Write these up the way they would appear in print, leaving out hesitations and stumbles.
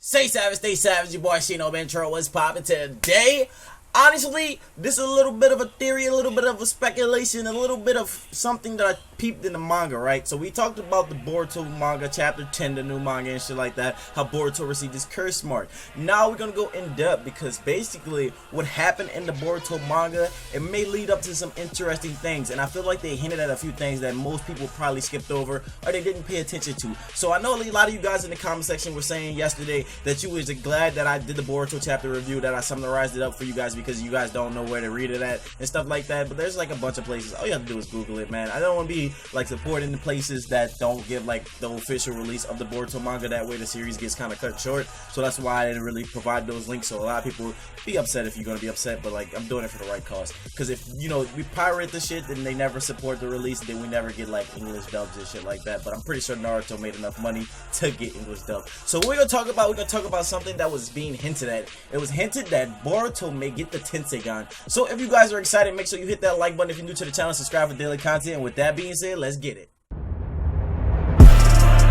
Stay savage, your boy Shino Venturo was popping today. Honestly, this is a little bit of a theory, a little bit of a speculation, a little bit of something that I peeped in the manga, right? So we talked about the Boruto manga, chapter 10, the new manga and shit like that, how Boruto received his curse mark. Now we're gonna go in depth because basically what happened in the Boruto manga, it may lead up to some interesting things, and I feel like they hinted at a few things that most people probably skipped over or they didn't pay attention to. So I know a lot of you guys in the comment section were saying yesterday that you was glad that I did the Boruto chapter review, that I summarized it up for you guys because you guys don't know where to read it at and stuff like that, but there's like a bunch of places. All you have to do is Google it, man. I don't want to be like supporting the places that don't give like the official release of the Boruto manga. That way the series gets kind of cut short, so that's why I didn't really provide those links. So a lot of people be upset if you're gonna be upset, but like I'm doing it for the right cause, because if you know we pirate the shit, then they never support the release, then we never get like English dubs and shit like that. But I'm pretty sure Naruto made enough money to get English dub. So we're gonna talk about something that was being hinted at. It was hinted that Boruto may get the Tensegan. So if you guys are excited, make sure you hit that like button. If you're new to the channel, subscribe for daily content. And with that being said, let's get it.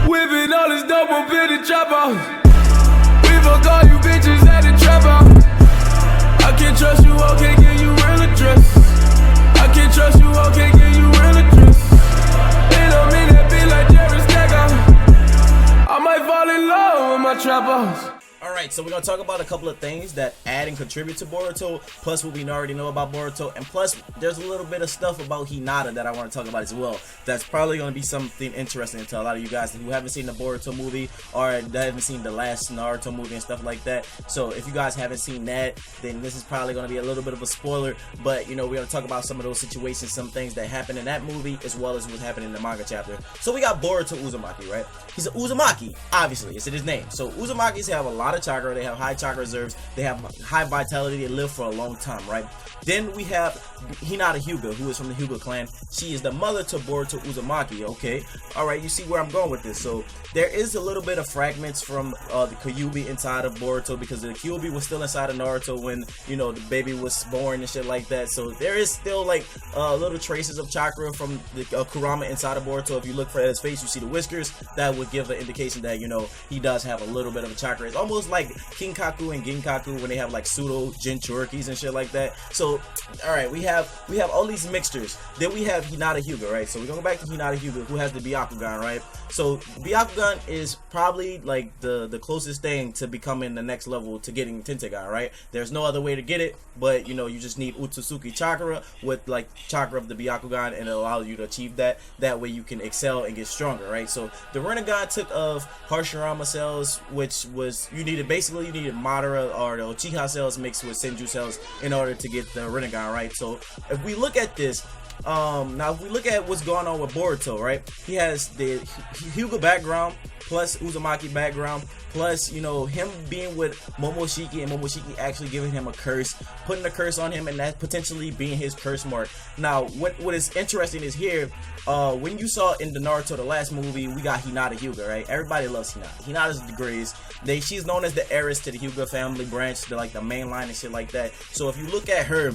Whipping all this double bitty trap out. We fuck all you bitches at the trap out. I can't trust you, I can't give you real address. I can't trust you, I can't give you real address. They don't mean that be like Jerry Stacker. I might fall in love with my trap house. Alright, so we're going to talk about a couple of things that add and contribute to Boruto, plus what we already know about Boruto, and plus there's a little bit of stuff about Hinata that I want to talk about as well. That's probably going to be something interesting to a lot of you guys who haven't seen the Boruto movie or that haven't seen the last Naruto movie and stuff like that. So if you guys haven't seen that, then this is probably going to be a little bit of a spoiler, but you know, we're going to talk about some of those situations, some things that happened in that movie as well as what happened in the manga chapter. So we got Boruto Uzumaki, right? He's an Uzumaki, obviously, it's in his name. So Uzumakis have a lot of chakra, they have high chakra reserves, they have high vitality, they live for a long time, right? Then we have Hinata Hyuga, who is from the Hyuga clan. She is the mother to Boruto Uzumaki, okay? Alright, you see where I'm going with this. So there is a little bit of fragments from the Kyuubi inside of Boruto, because the Kyuubi was still inside of Naruto when, you know, the baby was born and shit like that. So there is still like little traces of chakra from the Kurama inside of Boruto. If you look at his face, you see the whiskers. That would give an indication that, you know, he does have a little bit of a chakra. It's almost like Kinkaku and Ginkaku when they have like pseudo Jinchurikis and shit like that. So alright, we have all these mixtures. Then we have Hinata Hyuga, right? So we're gonna go back to Hinata Hyuga, who has the Byakugan, right? So Byakugan is probably like the closest thing to becoming the next level to getting Tensegan, right? There's no other way to get it, but you know, you just need Otsutsuki chakra with like chakra of the Byakugan, and it allows you to achieve that. That way you can excel and get stronger, right? So the Rinnegan took of Hashirama cells, which was you needed Madara or the Uchiha cells mixed with Senju cells in order to get the Rinnegan, right? So if we look at this, now if we look at what's going on with Boruto, right? He has the Hyuga background plus Uzumaki background, plus, you know, him being with Momoshiki and Momoshiki actually giving him a curse, putting a curse on him, and that potentially being his curse mark. Now, what is interesting is here, when you saw in the Naruto, the last movie, we got Hinata Hyuga, right? Everybody loves Hinata. Hinata's the greatest. She's known as the heiress to the Hyuga family branch, like the main line and shit like that. So if you look at her,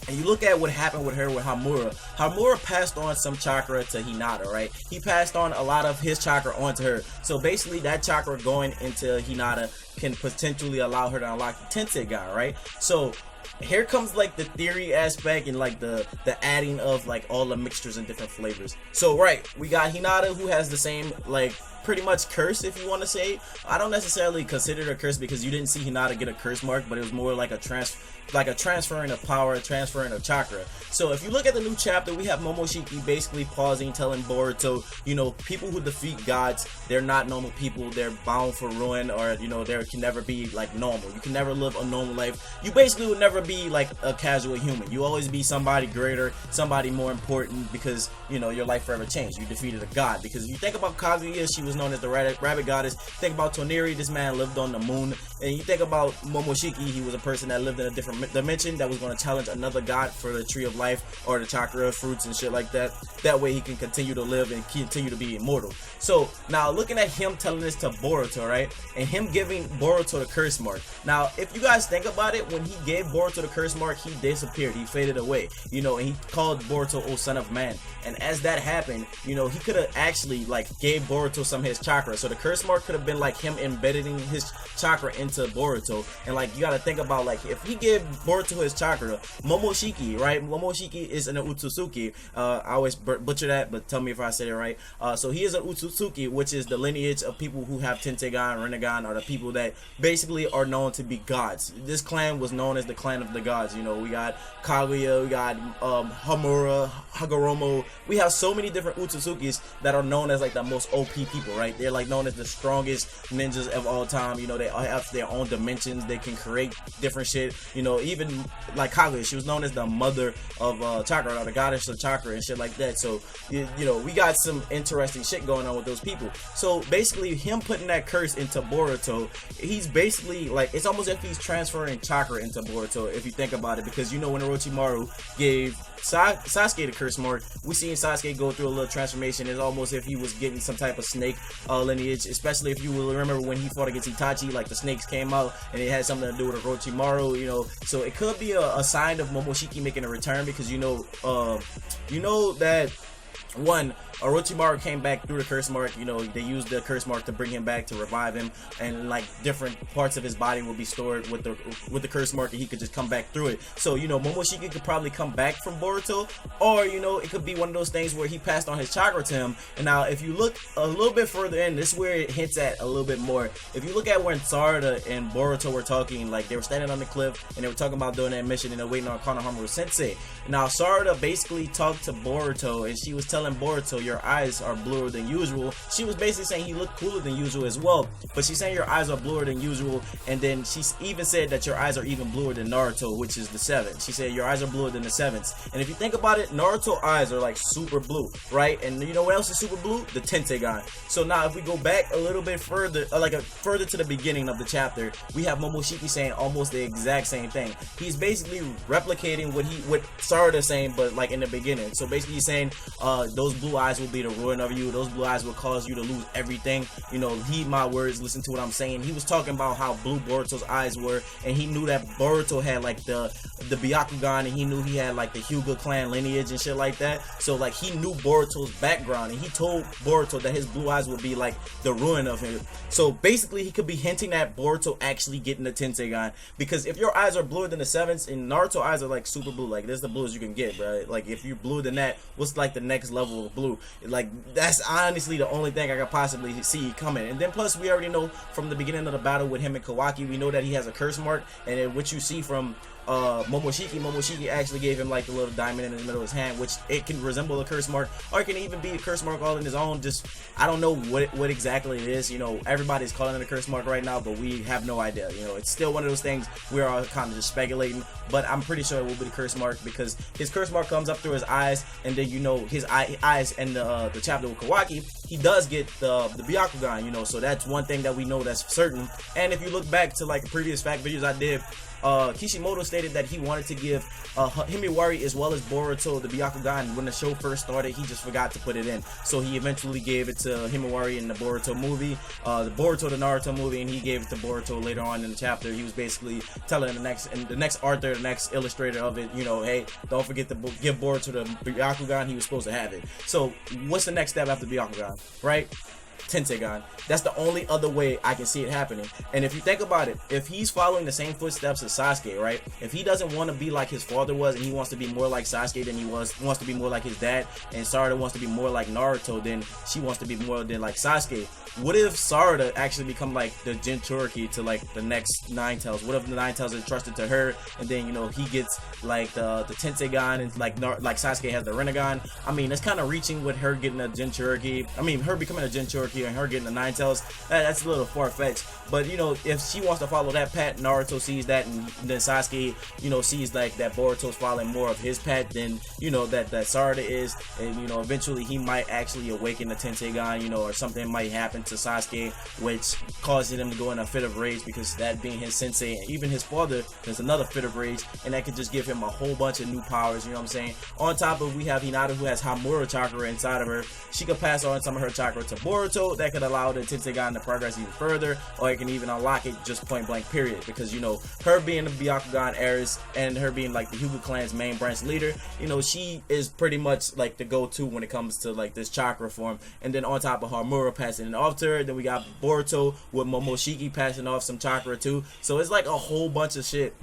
and you look at what happened with her with Hamura passed on some chakra to Hinata, right? He passed on a lot of his chakra onto her. So basically that chakra going into Hinata can potentially allow her to unlock the Tensegan, right? So here comes like the theory aspect and like the adding of like all the mixtures and different flavors. So right, we got Hinata, who has the same like pretty much curse, if you want to say. I don't necessarily consider it a curse because you didn't see Hinata get a curse mark, but it was more like a transferring of power, transferring of chakra. So if you look at the new chapter, we have Momoshiki basically pausing, telling Boruto, you know, people who defeat gods, they're not normal people, they're bound for ruin, or you know, there can never be like normal. You can never live a normal life. You basically would never be like a casual human. You always be somebody greater, somebody more important, because you know, your life forever changed. You defeated a god. Because if you think about Kaguya, she was known as the rabbit goddess. Think about Toneri, this man lived on the moon. And you think about Momoshiki, he was a person that lived in a different dimension that was going to challenge another god for the tree of life or the chakra fruits and shit like that. That way he can continue to live and continue to be immortal. So now looking at him telling this to Boruto, right? And him giving Boruto the curse mark. Now if you guys think about it, when he gave Boruto the curse mark, he disappeared, he faded away, you know, and he called Boruto, oh son of man. And as that happened, you know, he could have actually like gave Boruto some him his chakra. So the curse mark could have been like him embedding his chakra into Boruto. And like, you gotta think about, like, if he gave Boruto his chakra, Momoshiki, right? Momoshiki is an Otsutsuki. I always butcher that, but tell me if I said it right. So he is an Otsutsuki, which is the lineage of people who have Tentegan, Rinnegan, are the people that basically are known to be gods. This clan was known as the clan of the gods. You know, we got Kaguya, we got Hamura, Hagoromo. We have so many different Otsutsukis that are known as like the most OP people, right? They're like known as the strongest ninjas of all time. You know, they have their own dimensions. They can create different shit. You know, even like Kaguya, she was known as the mother of chakra, or the goddess of chakra and shit like that. So you know, we got some interesting shit going on with those people. So basically, him putting that curse into Boruto, he's basically like, it's almost as if he's transferring chakra into Boruto, if you think about it, because you know, when Orochimaru gave Sasuke the curse mark, we seen Sasuke go through a little transformation. It's almost if he was getting some type of snake lineage, especially if you will remember when he fought against Itachi, like the snakes came out and it had something to do with Orochimaru, you know. So it could be a sign of Momoshiki making a return, because you know that one, Orochimaru came back through the curse mark. You know, they used the curse mark to bring him back, to revive him, and like different parts of his body will be stored with the curse mark, and he could just come back through it. So you know, Momoshiki could probably come back from Boruto, or you know, it could be one of those things where he passed on his chakra to him. And now, if you look a little bit further in, this is where it hints at a little bit more. If you look at when Sarada and Boruto were talking, like they were standing on the cliff and they were talking about doing that mission and they're waiting on Konohamaru Sensei. Now Sarada basically talked to Boruto, and she was telling Boruto, your eyes are bluer than usual. She was basically saying he looked cooler than usual as well, but she's saying your eyes are bluer than usual. And then she even said that your eyes are even bluer than Naruto, which is the 7th. She said your eyes are bluer than the 7th. And if you think about it, Naruto eyes are like super blue, right? And you know what else is super blue? The Tentegan. So now if we go back a little bit further, further to the beginning of the chapter, we have Momoshiki saying almost the exact same thing. He's basically replicating what Sarada's saying, but like in the beginning. So basically he's saying those blue eyes will be the ruin of you. Those blue eyes will cause you to lose everything. You know, heed my words, listen to what I'm saying. He was talking about how blue Boruto's eyes were, and he knew that Boruto had like the Byakugan, and he knew he had like the Hyuga clan lineage and shit like that. So like he knew Boruto's background, and he told Boruto that his blue eyes would be like the ruin of him. So basically he could be hinting at Boruto actually getting the Tentegan, because if your eyes are bluer than the 7th, and Naruto eyes are like super blue, like this is the bluest you can get, bro. Like if you're bluer than that, what's like the next level of blue? Like that's honestly the only thing I could possibly see coming. And then plus we already know from the beginning of the battle with him and Kawaki, we know that he has a curse mark, and then what you see from Momoshiki actually gave him like the little diamond in the middle of his hand, which it can resemble a curse mark, or it can even be a curse mark all in his own. Just I don't know what exactly it is. You know, everybody's calling it a curse mark right now, but we have no idea. You know, it's still one of those things we're all kind of just speculating, but I'm pretty sure it will be the curse mark, because his curse mark comes up through his eyes, and then you know his eyes and the chapter with Kawaki, he does get the Byakugan, you know. So that's one thing that we know that's certain. And if you look back to like previous fact videos I did, Kishimoto stated that he wanted to give Himawari as well as Boruto the Byakugan. When the show first started, he just forgot to put it in, so he eventually gave it to Himawari in the Boruto movie, the Naruto movie, and he gave it to Boruto later on in the chapter. He was basically telling the next author, the next illustrator of it, you know, hey, don't forget to give Boruto the Byakugan. He was supposed to have it. So what's the next step after Byakugan, right? Tentegan. That's the only other way I can see it happening. And if you think about it, if he's following the same footsteps as Sasuke, right? If he doesn't want to be like his father was, and he wants to be more like Sasuke than he wants to be more like his dad, and Sarada wants to be more like Naruto, then she wants to be more than like Sasuke. What if Sarada actually become like the Jinchuriki to like the next Nine Tails? What if the Nine Tails is trusted to her, and then you know he gets like the Tentegan, and like Sasuke has the Rinnegan? I mean, that's kind of reaching with her getting a Jinchuriki. I mean, her becoming a Jinchuriki and her getting the Nine Tails. That's a little far fetched. But you know, if she wants to follow that path, Naruto sees that, and then Sasuke, you know, sees like that Boruto's following more of his path than you know that Sarada is, and you know, eventually he might actually awaken the Tentegan, you know, or something might happen to Sasuke, which causes him to go in a fit of rage, because that being his sensei, and even his father, there's another fit of rage, and that could just give him a whole bunch of new powers, you know what I'm saying? On top of, we have Hinata, who has Hamura chakra inside of her. She could pass on some of her chakra to Boruto, Boruto that could allow the Tenseigan to progress even further, or it can even unlock it just point blank period, because you know, her being the Byakugan heiress and her being like the Hyuga clan's main branch leader, you know, she is pretty much like the go-to when it comes to like this chakra form. And then on top of Hamura passing it off to her, then we got Boruto with Momoshiki passing off some chakra too. So it's like a whole bunch of shit.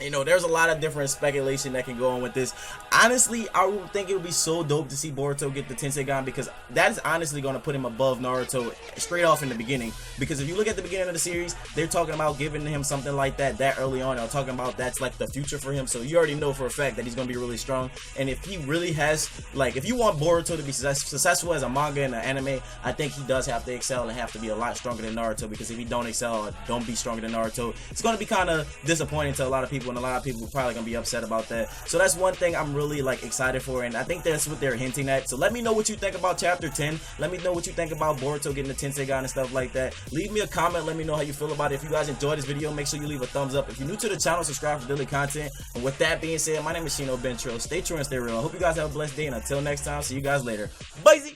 You know, there's a lot of different speculation that can go on with this. Honestly, I would think it would be so dope to see Boruto get the Tenseigan, because that is honestly going to put him above Naruto straight off in the beginning. Because if you look at the beginning of the series, they're talking about giving him something like that early on. They're talking about that's like the future for him. So you already know for a fact that he's going to be really strong. And if he really has, like, if you want Boruto to be successful as a manga and an anime, I think he does have to excel and have to be a lot stronger than Naruto. Because if he don't excel or don't be stronger than Naruto, it's going to be kind of disappointing to a lot of people, and a lot of people are probably gonna be upset about that. So that's one thing I'm really like excited for, and I think that's what they're hinting at. So let me know what you think about chapter 10. Let me know what you think about Boruto getting the Tenseigan and stuff like that. Leave me a comment, let me know how you feel about it. If you guys enjoyed this video, make sure you leave a thumbs up. If you're new to the channel, subscribe for daily content. And with that being said, my name is Shino Bentro. Stay true and stay real. I hope you guys have a blessed day, and until next time, see you guys later. Bye.